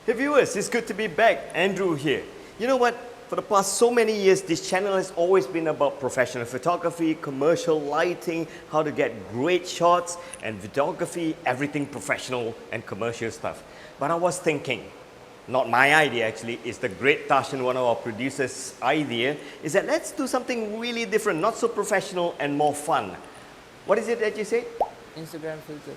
Hey viewers, it's good to be back. Andrew here. You know what? For the past so many years, this channel has always been about professional photography, commercial lighting, how to get great shots, and videography, everything professional and commercial stuff. But I was thinking, not my idea actually, it's the great Tashan, one of our producers' idea, is that let's do something really different, not so professional and more fun. What is it that you say? Instagram filters.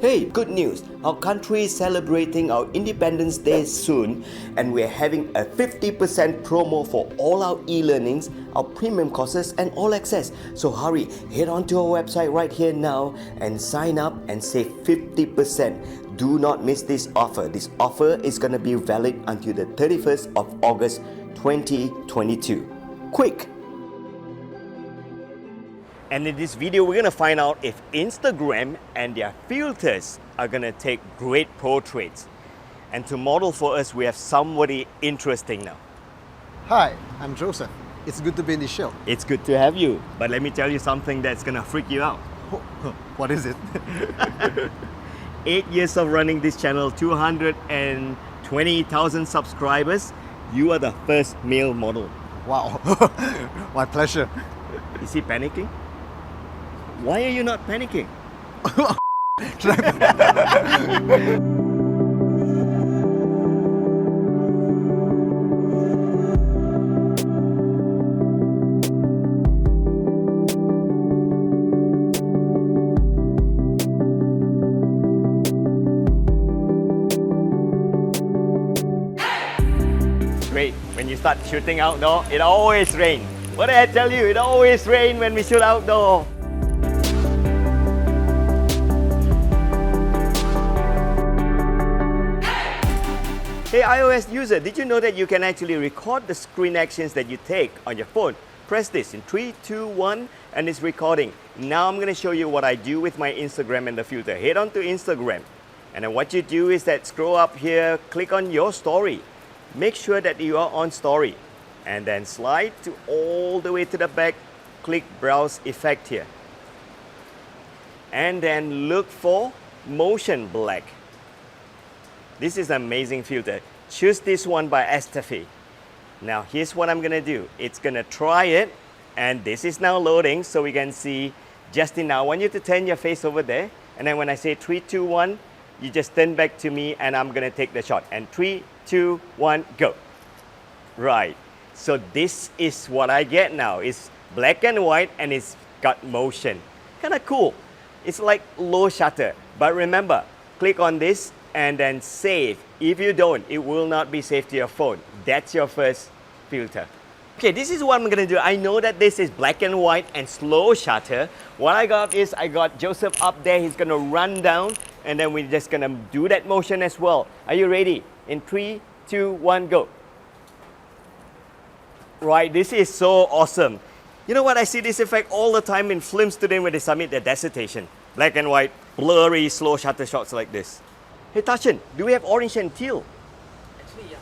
Hey, good news! Our country is celebrating our Independence Day soon, and we're having a 50% promo for all our e-learnings, our premium courses, and all access. So hurry, head on to our website right here now and sign up and save 50%. Do not miss this offer. This offer is going to be valid until the 31st of August 2022. Quick! And in this video, we're going to find out if Instagram and their filters are going to take great portraits. And to model for us, we have somebody interesting now. Hi, I'm Joseph. It's good to be in the show. It's good to have you, but let me tell you something that's going to freak you out. What is it? 8 years of running this channel, 220,000 subscribers. You are the first male model. Wow, my pleasure. Is he panicking? Why are you not panicking? Great, when you start shooting outdoor, it always rains. What did I tell you? It always rains when we shoot outdoor. Hey iOS user, did you know that you can actually record the screen actions that you take on your phone? Press this in 3, 2, 1 and it's recording. Now I'm going to show you what I do with my Instagram and the filter. Head on to Instagram and then what you do is that scroll up here, click on your story. Make sure that you are on story and then slide to all the way to the back, click browse effect here. And then look for motion black. This is an amazing filter. Choose this one by Estafe. Now here's what I'm gonna do. It's gonna try it and this is now loading so we can see Justin. Now I want you to turn your face over there and then when I say 3, 2, 1, you just turn back to me and I'm gonna take the shot. And 3, 2, 1, go. Right. So this is what I get now. It's black and white and it's got motion. Kinda cool. It's like low shutter. But remember, click on this and then save. If you don't, it will not be saved to your phone. That's your first filter. Okay, this is what I'm gonna do. I know that this is black and white and slow shutter. What I got is I got Joseph up there. He's gonna run down and then we're just gonna do that motion as well. Are you ready? In 3, 2, 1, go. Right, this is so awesome. You know what? I see this effect all the time in film students when they submit their dissertation. Black and white, blurry, slow shutter shots like this. Hey Tashan, do we have orange and teal? Actually, yeah.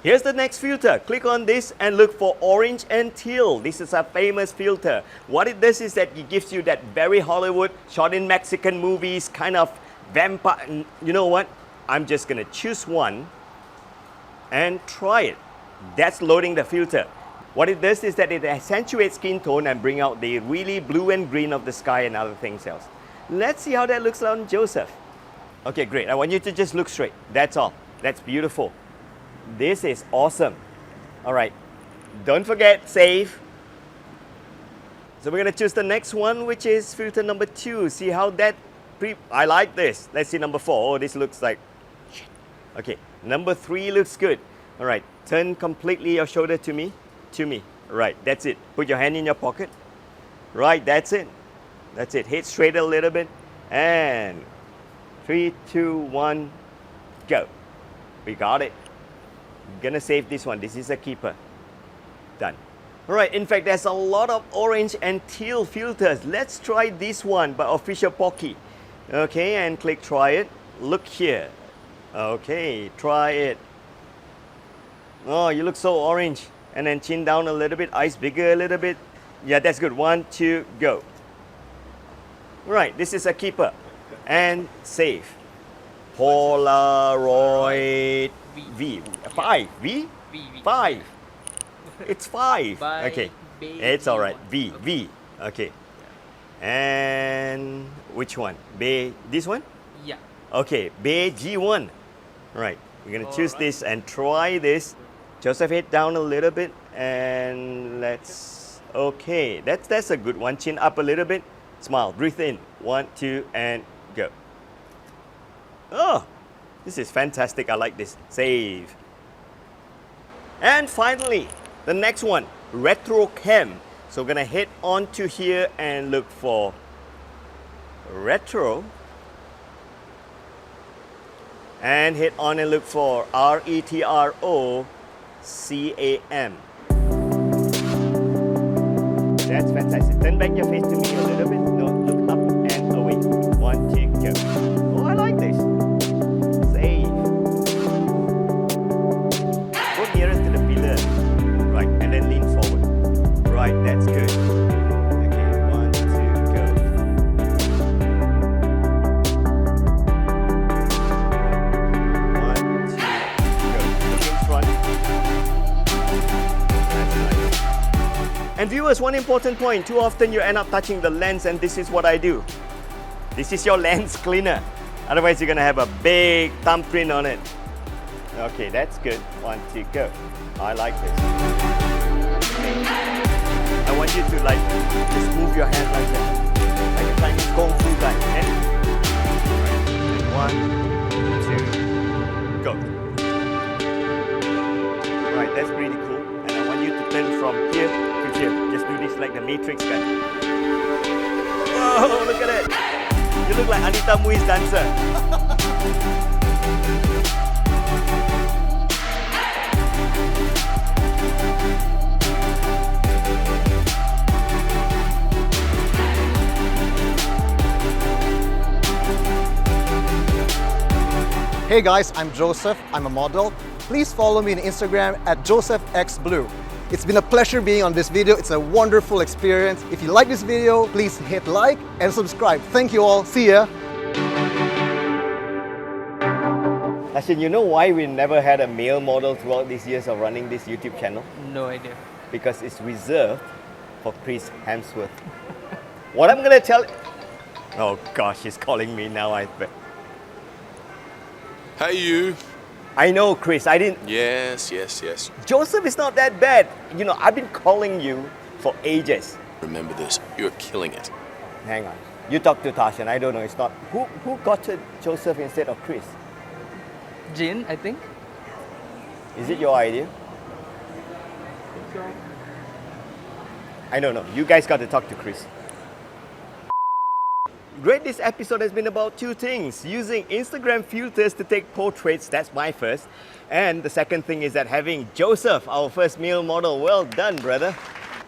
Here's the next filter. Click on this and look for orange and teal. This is a famous filter. What it does is that it gives you that very Hollywood, shot in Mexican movies, kind of vampire. You know what? I'm just gonna choose one and try it. That's loading the filter. What it does is that it accentuates skin tone and bring out the really blue and green of the sky and other things else. Let's see how that looks on Joseph. Okay, great. I want you to just look straight. That's all. That's beautiful. This is awesome. All right. Don't forget, save. So we're going to choose the next one, which is filter number 2. See how that... I like this. Let's see number 4. Oh, this looks like... Okay, number 3 looks good. All right. Turn completely your shoulder to me. To me. Right, that's it. Put your hand in your pocket. Right, that's it. That's it. Head straight a little bit. And... 3, 2, 1, go. We got it. I'm gonna save this one. This is a keeper. Done. All right, in fact, there's a lot of orange and teal filters. Let's try this one by Official Pocky. Okay, and click try it. Look here. Okay, try it. Oh, you look so orange. And then chin down a little bit, eyes bigger a little bit. Yeah, that's good. 1, 2, go. Right, this is a keeper. And save. Polaroid V. 5. V? V. 5. It's 5. By Okay. Bay It's alright. G1. V. Okay. And which one? Bay. This one? Yeah. Okay. Bay G1. Right. We're going to choose Alright. this and try this. Joseph, head down a little bit and let's. Okay. That's a good one. Chin up a little bit. Smile. Breathe in. 1, 2, and go. Oh, this is fantastic. I like this. Save. And finally, the next one, Retro Cam. So we're gonna head on to here and look for Retro. And hit on and look for RETROCAM. That's fantastic. Turn back your face to me a little bit. No, look up and away. 1, 2, go. Oh, I like this. Save. Go nearest to the pillar. Right, and then lean forward. Right, that's good. Okay, 1, 2, go. 1, 2, go. Look in front. That's nice. And viewers, one important point. Too often you end up touching the lens, and this is what I do. This is your lens cleaner. Otherwise, you're gonna have a big thumbprint on it. Okay, that's good. 1, 2, go. I like this. I want you to just move your hand like that. Like a Chinese Kung Fu guy. And 1, 2, go. Right, that's pretty cool. And I want you to turn from here to here. Just do this like the Matrix guy. Whoa, look at it. You look like Anita Mui's dancer. Hey guys, I'm Joseph. I'm a model. Please follow me on Instagram at JosephXBlue. It's been a pleasure being on this video. It's a wonderful experience. If you like this video, please hit like and subscribe. Thank you all. See ya. Actually, you know why we never had a male model throughout these years of running this YouTube channel? No idea. Because it's reserved for Chris Hemsworth. What I'm gonna tell. Oh gosh, he's calling me now. I bet. Hey, you. I know, Chris. I didn't. Yes. Joseph is not that bad. You know, I've been calling you for ages. Remember this. You're killing it. Hang on. You talk to Tarshan. I don't know. It's not. Who got to Joseph instead of Chris? Jin, I think. Is it your idea? I don't know. You guys got to talk to Chris. Great, this episode has been about two things. Using Instagram filters to take portraits, that's my first. And the second thing is that having Joseph, our first male model. Well done, brother.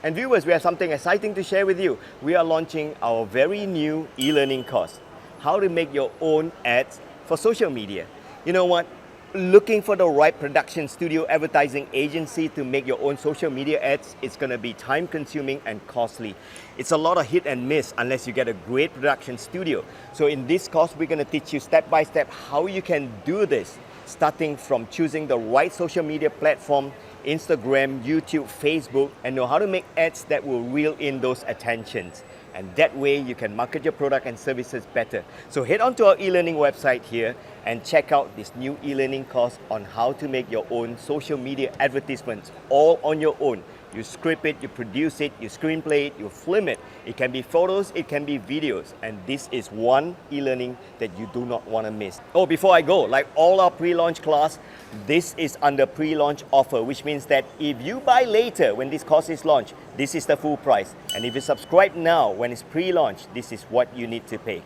And viewers, we have something exciting to share with you. We are launching our very new e-learning course. How to make your own ads for social media. You know what? Looking for the right production studio advertising agency to make your own social media ads, it's going to be time consuming and costly. It's a lot of hit and miss unless you get a great production studio. So in this course, we're going to teach you step by step how you can do this, starting from choosing the right social media platform, Instagram, YouTube, Facebook, and know how to make ads that will reel in those attentions. And that way you can market your product and services better. So head on to our e-learning website here and check out this new e-learning course on how to make your own social media advertisements all on your own. You script it, you produce it, you screenplay it, you film it. It can be photos, it can be videos. And this is one e-learning that you do not want to miss. Oh, before I go, like all our pre-launch class, this is under pre-launch offer, which means that if you buy later when this course is launched, this is the full price. And if you subscribe now when it's pre-launch, this is what you need to pay.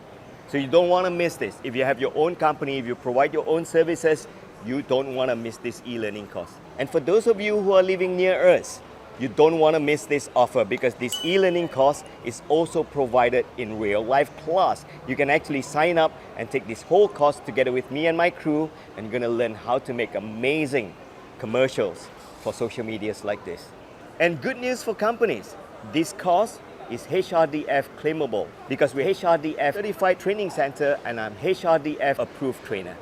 So you don't want to miss this. If you have your own company, if you provide your own services, you don't want to miss this e-learning course. And for those of you who are living near us, you don't want to miss this offer because this e-learning course is also provided in real life class. You can actually sign up and take this whole course together with me and my crew, and you're going to learn how to make amazing commercials for social medias like this. And good news for companies, this course is HRDF claimable because we're HRDF certified training center and I'm HRDF approved trainer.